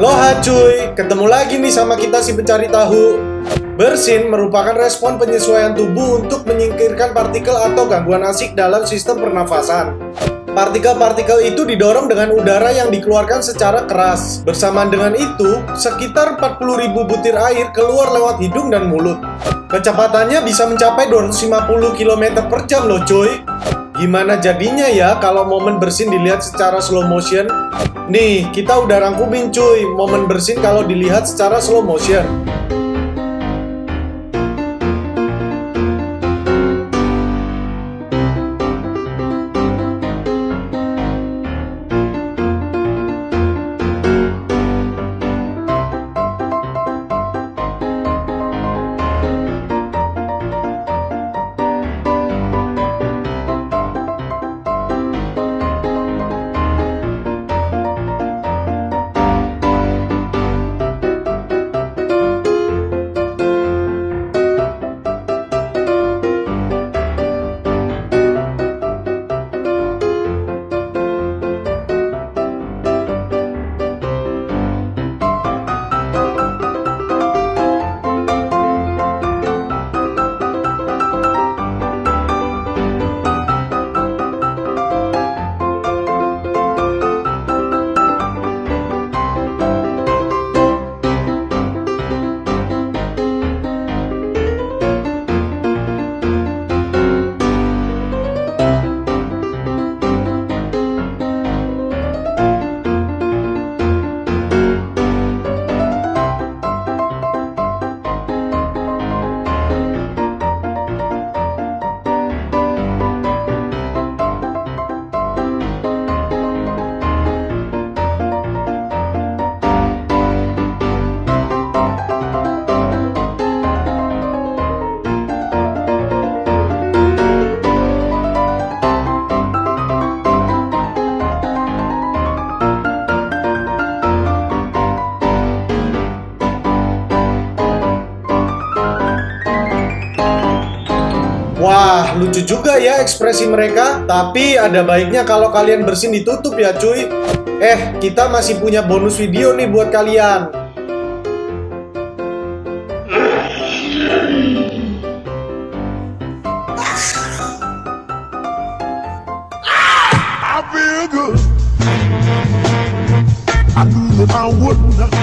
Aloha cuy, ketemu lagi nih sama kita si pencari tahu. Bersin merupakan respon penyesuaian tubuh untuk menyingkirkan partikel atau gangguan asing dalam sistem pernafasan. Partikel-partikel itu didorong dengan udara yang dikeluarkan secara keras. Bersamaan dengan itu, sekitar 40.000 butir air keluar lewat hidung dan mulut. Kecepatannya bisa mencapai 250 km per jam loh cuy. Gimana jadinya ya kalau momen bersin dilihat secara slow motion? Nih, kita udah rangkumin cuy momen bersin kalau dilihat secara slow motion. Wah, lucu juga ya ekspresi mereka. Tapi ada baiknya kalau kalian bersin ditutup ya cuy. Kita masih punya bonus video nih buat kalian. I feel good. I knew that I wouldn't.